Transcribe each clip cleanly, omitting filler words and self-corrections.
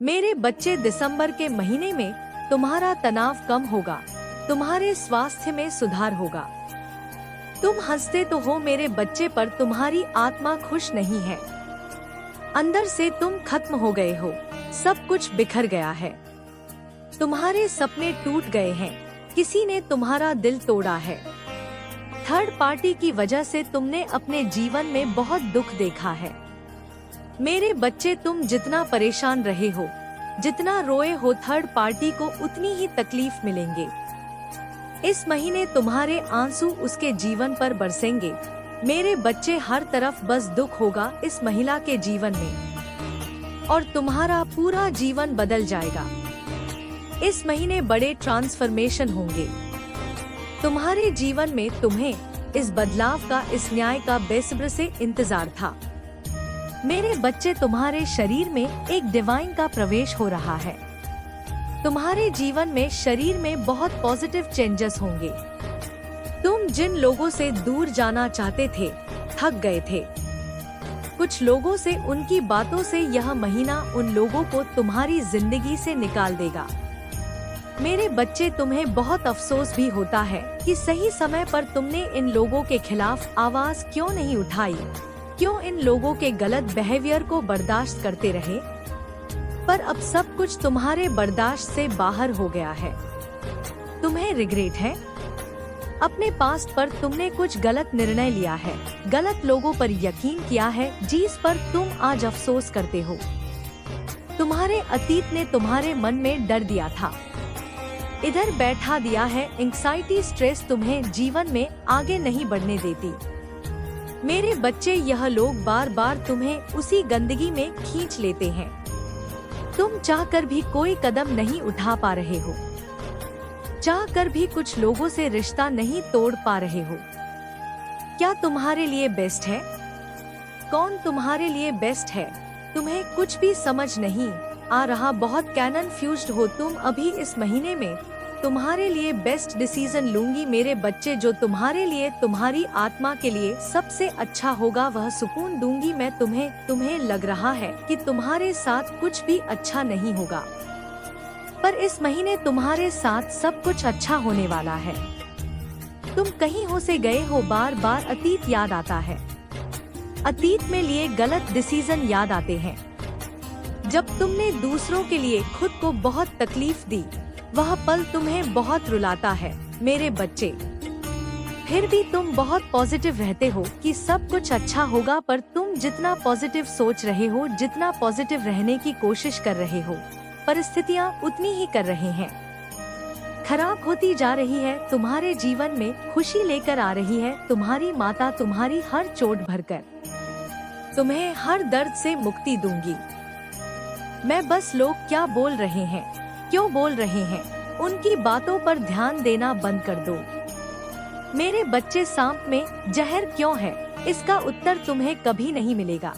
मेरे बच्चे, दिसंबर के महीने में तुम्हारा तनाव कम होगा, तुम्हारे स्वास्थ्य में सुधार होगा। तुम हंसते तो हो मेरे बच्चे, पर तुम्हारी आत्मा खुश नहीं है। अंदर से तुम खत्म हो गए हो, सब कुछ बिखर गया है। तुम्हारे सपने टूट गए हैं, किसी ने तुम्हारा दिल तोड़ा है। थर्ड पार्टी की वजह से तुमने अपने जीवन में बहुत दुख देखा है। मेरे बच्चे, तुम जितना परेशान रहे हो, जितना रोए हो, थर्ड पार्टी को उतनी ही तकलीफ मिलेंगे। इस महीने तुम्हारे आंसू उसके जीवन पर बरसेंगे। मेरे बच्चे, हर तरफ बस दुख होगा इस महिला के जीवन में, और तुम्हारा पूरा जीवन बदल जाएगा। इस महीने बड़े ट्रांसफॉर्मेशन होंगे तुम्हारे जीवन में। तुम्हें इस बदलाव का, इस न्याय का बेसब्र से इंतजार था। मेरे बच्चे, तुम्हारे शरीर में एक डिवाइन का प्रवेश हो रहा है। तुम्हारे जीवन में, शरीर में बहुत पॉजिटिव चेंजेस होंगे। तुम जिन लोगों से दूर जाना चाहते थे, थक गए थे कुछ लोगों से, उनकी बातों से, यह महीना उन लोगों को तुम्हारी जिंदगी से निकाल देगा। मेरे बच्चे, तुम्हें बहुत अफसोस भी होता है कि सही समय पर तुमने इन लोगों के खिलाफ आवाज क्यों नहीं उठाई, क्यों इन लोगों के गलत बिहेवियर को बर्दाश्त करते रहे। पर अब सब कुछ तुम्हारे बर्दाश्त से बाहर हो गया है। तुम्हें रिग्रेट है अपने पास्ट पर। तुमने कुछ गलत निर्णय लिया है, गलत लोगों पर यकीन किया है, जिस पर तुम आज अफसोस करते हो। तुम्हारे अतीत ने तुम्हारे मन में डर दिया था, इधर बैठा दिया है। एंग्जाइटी, स्ट्रेस तुम्हें जीवन में आगे नहीं बढ़ने देती। मेरे बच्चे, यह लोग बार बार तुम्हें उसी गंदगी में खींच लेते हैं। तुम चाहकर भी कोई कदम नहीं उठा पा रहे हो, चाहकर भी कुछ लोगों से रिश्ता नहीं तोड़ पा रहे हो। क्या तुम्हारे लिए बेस्ट है? कौन तुम्हारे लिए बेस्ट है? तुम्हें कुछ भी समझ नहीं आ रहा, बहुत कन्फ्यूज्ड हो तुम। अभी इस महीने में तुम्हारे लिए बेस्ट डिसीजन लूंगी मेरे बच्चे, जो तुम्हारे लिए, तुम्हारी आत्मा के लिए सबसे अच्छा होगा, वह सुकून दूंगी मैं तुम्हें। तुम्हें लग रहा है कि तुम्हारे साथ कुछ भी अच्छा नहीं होगा, पर इस महीने तुम्हारे साथ सब कुछ अच्छा होने वाला है। तुम कहीं हो से गए हो, बार बार अतीत याद आता है। अतीत में लिए गलत डिसीजन याद आते हैं। जब तुमने दूसरों के लिए खुद को बहुत तकलीफ दी, वह पल तुम्हें बहुत रुलाता है मेरे बच्चे। फिर भी तुम बहुत पॉजिटिव रहते हो कि सब कुछ अच्छा होगा, पर तुम जितना पॉजिटिव सोच रहे हो, जितना पॉजिटिव रहने की कोशिश कर रहे हो, परिस्थितियाँ उतनी ही कर रहे हैं। खराब होती जा रही है। तुम्हारे जीवन में खुशी लेकर आ रही है तुम्हारी माता, तुम्हारी हर चोट भरकर। तुम्हें हर दर्द से मुक्ति दूंगी मैं। बस लोग क्या बोल रहे हैं, क्यों बोल रहे हैं, उनकी बातों पर ध्यान देना बंद कर दो। मेरे बच्चे, सांप में जहर क्यों है, इसका उत्तर तुम्हें कभी नहीं मिलेगा।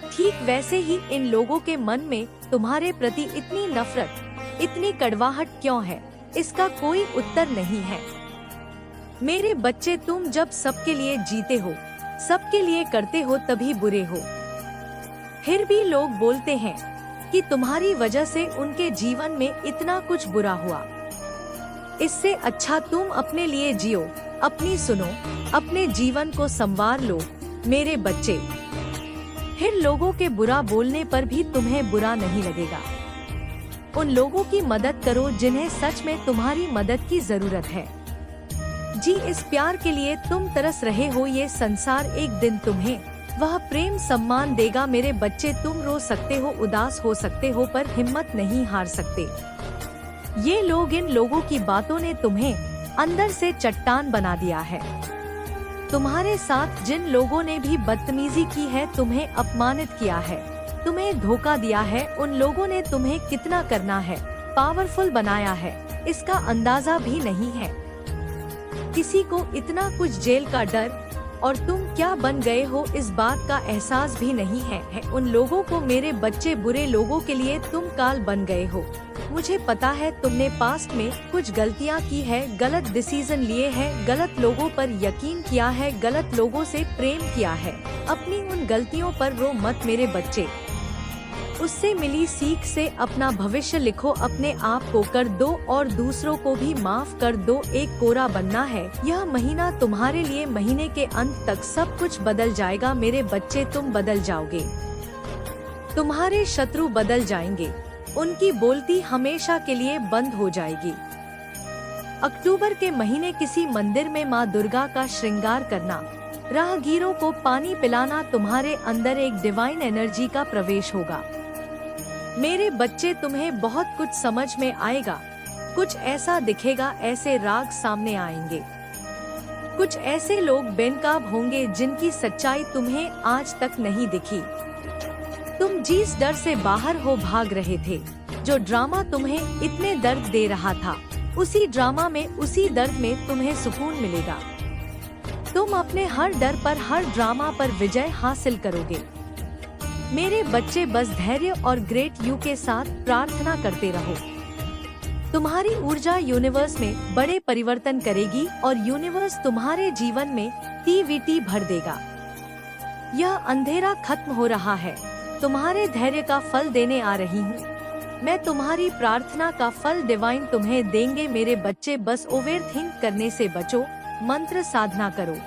ठीक वैसे ही इन लोगों के मन में तुम्हारे प्रति इतनी नफरत, इतनी कड़वाहट क्यों है, इसका कोई उत्तर नहीं है। मेरे बच्चे, तुम जब सबके लिए जीते हो, सबके लिए करते हो, तभी बुरे हो। फिर भी लोग बोलते हैं कि तुम्हारी वजह से उनके जीवन में इतना कुछ बुरा हुआ। इससे अच्छा तुम अपने लिए जियो, अपनी सुनो, अपने जीवन को संवार लो मेरे बच्चे। फिर लोगों के बुरा बोलने पर भी तुम्हें बुरा नहीं लगेगा। उन लोगों की मदद करो जिन्हें सच में तुम्हारी मदद की जरूरत है। जी, इस प्यार के लिए तुम तरस रहे हो, ये संसार एक दिन तुम्हें वह प्रेम सम्मान देगा मेरे बच्चे। तुम रो सकते हो, उदास हो सकते हो, पर हिम्मत नहीं हार सकते। ये लोग, इन लोगों की बातों ने तुम्हें अंदर से चट्टान बना दिया है। तुम्हारे साथ जिन लोगों ने भी बदतमीजी की है, तुम्हें अपमानित किया है, तुम्हें धोखा दिया है, उन लोगों ने तुम्हें कितना करना है, पावरफुल बनाया है, इसका अंदाजा भी नहीं है। किसी को इतना कुछ जेल का डर और तुम क्या बन गए हो, इस बात का एहसास भी नहीं है। उन लोगों को मेरे बच्चे, बुरे लोगों के लिए तुम काल बन गए हो। मुझे पता है तुमने पास्ट में कुछ गलतियां की है, गलत डिसीजन लिए हैं, गलत लोगों पर यकीन किया है, गलत लोगों से प्रेम किया है। अपनी उन गलतियों पर रो मत मेरे बच्चे। उससे मिली सीख से अपना भविष्य लिखो, अपने आप को कर दो और दूसरों को भी माफ कर दो। एक कोरा बनना है। यह महीना तुम्हारे लिए, महीने के अंत तक सब कुछ बदल जाएगा मेरे बच्चे, तुम बदल जाओगे। तुम्हारे शत्रु बदल जाएंगे, उनकी बोलती हमेशा के लिए बंद हो जाएगी। अक्टूबर के महीने किसी मंदिर में माँ दुर्गा का श्रृंगार करना, राहगीरों को पानी पिलाना, तुम्हारे अंदर एक डिवाइन एनर्जी का प्रवेश होगा। मेरे बच्चे, तुम्हें बहुत कुछ समझ में आएगा। कुछ ऐसा दिखेगा, ऐसे राग सामने आएंगे। कुछ ऐसे लोग बेनकाब होंगे जिनकी सच्चाई तुम्हें आज तक नहीं दिखी। तुम जिस डर से बाहर हो भाग रहे थे, जो ड्रामा तुम्हें इतने दर्द दे रहा था, उसी ड्रामा में, उसी दर्द में तुम्हें सुकून मिलेगा। तुम अपने हर डर पर, हर ड्रामा पर विजय हासिल करोगे। मेरे बच्चे, बस धैर्य और ग्रेट यू के साथ प्रार्थना करते रहो। तुम्हारी ऊर्जा यूनिवर्स में बड़े परिवर्तन करेगी और यूनिवर्स तुम्हारे जीवन में टीवीटी भर देगा। यह अंधेरा खत्म हो रहा है। तुम्हारे धैर्य का फल देने आ रही हूँ मैं। तुम्हारी प्रार्थना का फल डिवाइन तुम्हें देंगे मेरे बच्चे। बस ओवर थिंक करने से बचो, मंत्र साधना करो।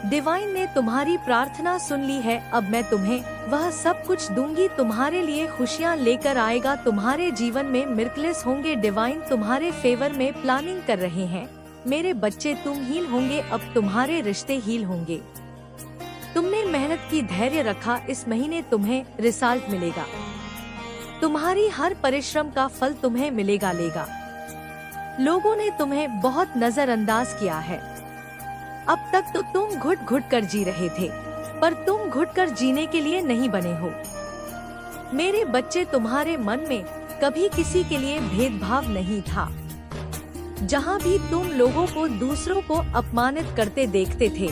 डिवाइन ने तुम्हारी प्रार्थना सुन ली है। अब मैं तुम्हें वह सब कुछ दूंगी, तुम्हारे लिए खुशियाँ लेकर आएगा। तुम्हारे जीवन में मिरेकल्स होंगे। डिवाइन तुम्हारे फेवर में प्लानिंग कर रहे हैं मेरे बच्चे। तुम हील होंगे, अब तुम्हारे रिश्ते हील होंगे। तुमने मेहनत की, धैर्य रखा, इस महीने तुम्हें रिजल्ट मिलेगा। तुम्हारी हर परिश्रम का फल तुम्हें मिलेगा लेगा। लोगों ने तुम्हें बहुत नजरअंदाज किया है। अब तक तो तुम घुट घुट कर जी रहे थे, पर तुम घुट कर जीने के लिए नहीं बने हो मेरे बच्चे। तुम्हारे मन में कभी किसी के लिए भेदभाव नहीं था। जहाँ भी तुम लोगों को, दूसरों को अपमानित करते देखते थे,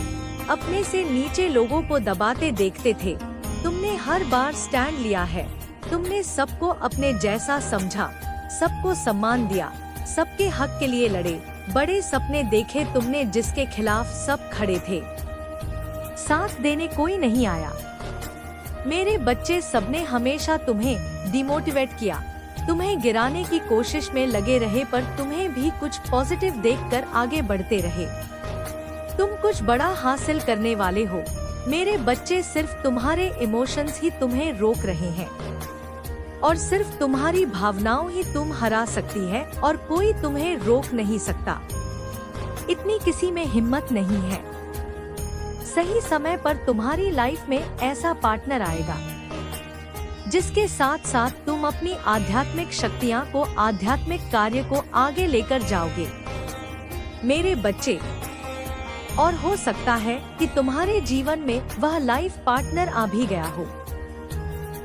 अपने से नीचे लोगों को दबाते देखते थे, तुमने हर बार स्टैंड लिया है। तुमने सबको अपने जैसा समझा, सबको सम्मान दिया, सबके हक के लिए लड़े, बड़े सपने देखे तुमने जिसके खिलाफ सब खड़े थे। साथ देने कोई नहीं आया मेरे बच्चे। सबने हमेशा तुम्हें डिमोटिवेट किया, तुम्हें गिराने की कोशिश में लगे रहे, पर तुम्हें भी कुछ पॉजिटिव देखकर आगे बढ़ते रहे। तुम कुछ बड़ा हासिल करने वाले हो मेरे बच्चे। सिर्फ तुम्हारे इमोशंस ही तुम्हें रोक रहे हैं और सिर्फ तुम्हारी भावनाओं ही तुम हरा सकती है और कोई तुम्हें रोक नहीं सकता। इतनी किसी में हिम्मत नहीं है। सही समय पर तुम्हारी लाइफ में ऐसा पार्टनर आएगा जिसके साथ साथ तुम अपनी आध्यात्मिक शक्तियाँ को, आध्यात्मिक कार्य को आगे लेकर जाओगे मेरे बच्चे। और हो सकता है कि तुम्हारे जीवन में वह लाइफ पार्टनर आ भी गया हो।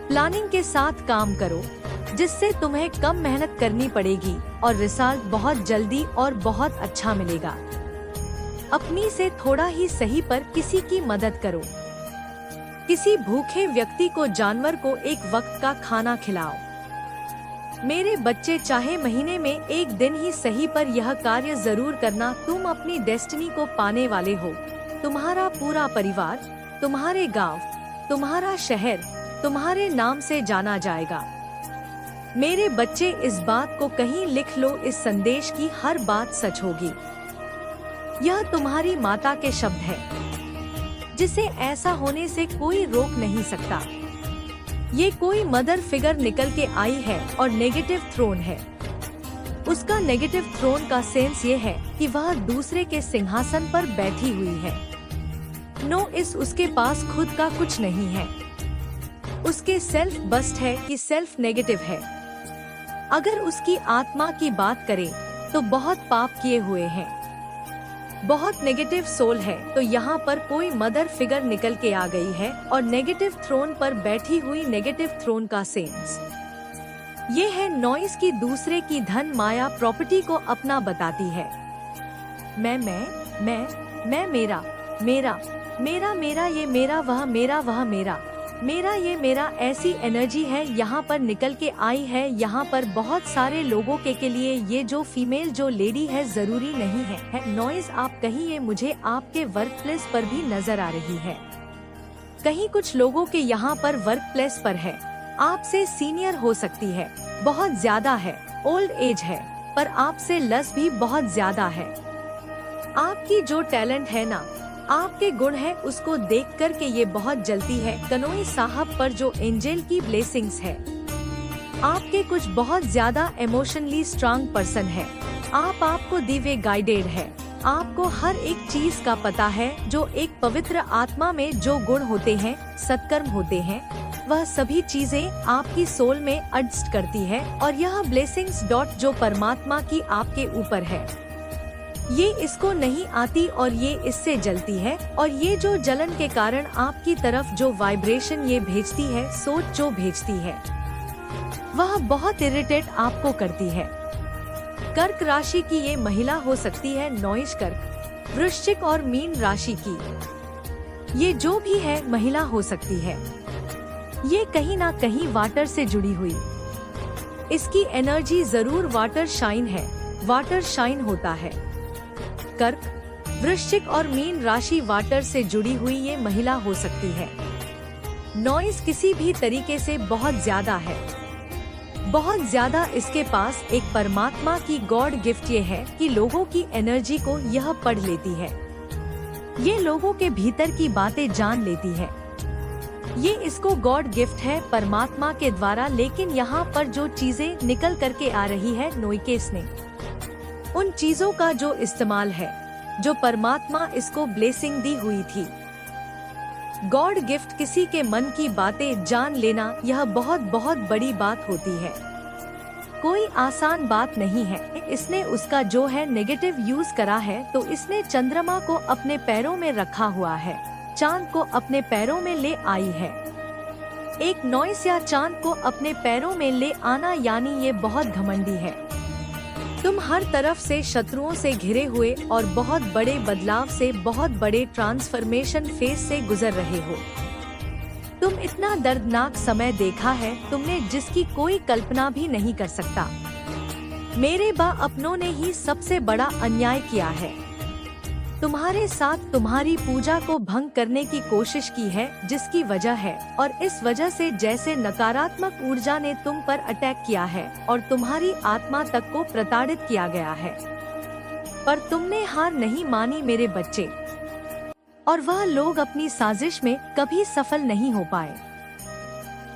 प्लानिंग के साथ काम करो जिससे तुम्हें कम मेहनत करनी पड़ेगी और रिजल्ट बहुत जल्दी और बहुत अच्छा मिलेगा। अपनी से थोड़ा ही सही पर किसी की मदद करो। किसी भूखे व्यक्ति को, जानवर को एक वक्त का खाना खिलाओ मेरे बच्चे। चाहे महीने में एक दिन ही सही पर यह कार्य जरूर करना। तुम अपनी डेस्टिनी को पाने वाले हो। तुम्हारा पूरा परिवार, तुम्हारे गांव, तुम्हारा शहर तुम्हारे नाम से जाना जाएगा मेरे बच्चे। इस बात को कहीं लिख लो, इस संदेश की हर बात सच होगी। यह तुम्हारी माता के शब्द है जिसे ऐसा होने से कोई रोक नहीं सकता। ये कोई मदर फिगर निकल के आई है और नेगेटिव थ्रोन है। उसका नेगेटिव थ्रोन का सेंस ये है कि वह दूसरे के सिंहासन पर बैठी हुई है। नो, उसके पास खुद का कुछ नहीं है। उसके सेल्फ बस्ट है कि सेल्फ नेगेटिव है। अगर उसकी आत्मा की बात करें तो बहुत पाप किए हुए हैं, बहुत नेगेटिव सोल है। तो यहाँ पर कोई मदर फिगर निकल के आ गई है और नेगेटिव थ्रोन पर बैठी हुई। नेगेटिव थ्रोन का सेंस ये है नॉइस की, दूसरे की धन, माया, प्रॉपर्टी को अपना बताती है। मैं, मेरा, मेरा, मेरा, मेरा, ये मेरा, वह मेरा, वह मेरा, मेरा, ये मेरा। ऐसी एनर्जी है यहाँ पर निकल के आई है। यहाँ पर बहुत सारे लोगों के लिए ये जो फीमेल, जो लेडी है, जरूरी नहीं है नॉइज। आप कहीं ये मुझे आपके वर्क प्लेस पर भी नजर आ रही है। कहीं कुछ लोगों के यहाँ पर वर्क प्लेस पर है। आपसे सीनियर हो सकती है, बहुत ज्यादा है, ओल्ड एज है, पर आपसे लस भी बहुत ज्यादा है। आपकी जो टैलेंट है ना, आपके गुण है, उसको देख कर के ये बहुत जलती है कनोई साहब पर जो एंजल की ब्लेसिंग्स है। आपके कुछ बहुत ज्यादा इमोशनली स्ट्रांग पर्सन है। आपको दिव्य गाइडेड है। आपको हर एक चीज का पता है। जो एक पवित्र आत्मा में जो गुण होते हैं, सत्कर्म होते हैं, वह सभी चीजें आपकी सोल में एडजस्ट करती है। और यह ब्लेसिंग्स डॉट जो परमात्मा की आपके ऊपर है, ये इसको नहीं आती और ये इससे जलती है। और ये जो जलन के कारण आपकी तरफ जो वाइब्रेशन ये भेजती है, सोच जो भेजती है, वह बहुत इरिटेट आपको करती है। कर्क राशि की ये महिला हो सकती है, नौइश कर्क, वृश्चिक और मीन राशि की ये जो भी है महिला हो सकती है। ये कहीं ना कहीं वाटर से जुड़ी हुई, इसकी एनर्जी जरूर वाटर शाइन है, वाटर शाइन होता है। कर्क, वृश्चिक और मीन राशि वाटर से जुड़ी हुई ये महिला हो सकती है। नॉइस किसी भी तरीके से बहुत ज्यादा है, बहुत ज्यादा। इसके पास एक परमात्मा की गॉड गिफ्ट ये है कि लोगों की एनर्जी को यह पढ़ लेती है। ये लोगों के भीतर की बातें जान लेती है। ये इसको गॉड गिफ्ट है परमात्मा के द्वारा। लेकिन यहाँ पर जो चीजें निकल करके आ रही है नोइकेस ने, उन चीजों का जो इस्तेमाल है, जो परमात्मा इसको ब्लेसिंग दी हुई थी। गॉड गिफ्ट किसी के मन की बातें जान लेना, यह बहुत बहुत बड़ी बात होती है। कोई आसान बात नहीं है। इसने उसका जो है नेगेटिव यूज करा है, तो इसने चंद्रमा को अपने पैरों में रखा हुआ है, चांद को अपने पैरों में ले आई है। एक नॉइस या चांद को अपने पैरों में ले आना यानी ये बहुत घमंडी है। तुम हर तरफ से शत्रुओं से घिरे हुए और बहुत बड़े बदलाव से, बहुत बड़े ट्रांसफॉर्मेशन फेज से गुजर रहे हो। तुम इतना दर्दनाक समय देखा है तुमने, जिसकी कोई कल्पना भी नहीं कर सकता। मेरे अपनों ने ही सबसे बड़ा अन्याय किया है। तुम्हारे साथ तुम्हारी पूजा को भंग करने की कोशिश की है, जिसकी वजह है, और इस वजह से जैसे नकारात्मक ऊर्जा ने तुम पर अटैक किया है और तुम्हारी आत्मा तक को प्रताड़ित किया गया है। पर तुमने हार नहीं मानी मेरे बच्चे, और वह लोग अपनी साजिश में कभी सफल नहीं हो पाए।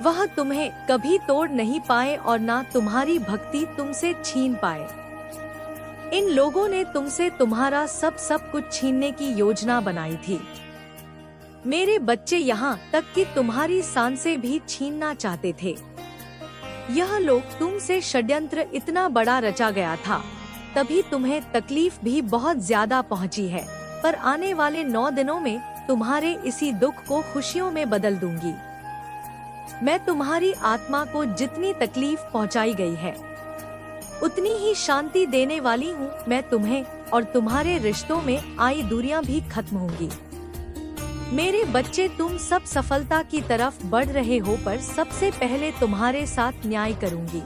वह तुम्हें कभी तोड़ नहीं पाए और ना तुम्हारी भक्ति तुमसे छीन पाए। इन लोगों ने तुमसे तुम्हारा सब कुछ छीनने की योजना बनाई थी। मेरे बच्चे, यहाँ तक कि तुम्हारी सांसें भी छीनना चाहते थे। यह लोग तुमसे षड्यंत्र इतना बड़ा रचा गया था, तभी तुम्हें तकलीफ भी बहुत ज्यादा पहुंची है। पर आने वाले 9 दिनों में तुम्हारे इसी दुख को खुशियों में बदल दूंगी। मैं तुम्हारी आत्मा को जितनी तकलीफ पहुंचाई गई है, उतनी ही शांति देने वाली हूँ मैं तुम्हें, और तुम्हारे रिश्तों में आई दूरियां भी खत्म होंगी। मेरे बच्चे, तुम सब सफलता की तरफ बढ़ रहे हो, पर सबसे पहले तुम्हारे साथ न्याय करूंगी।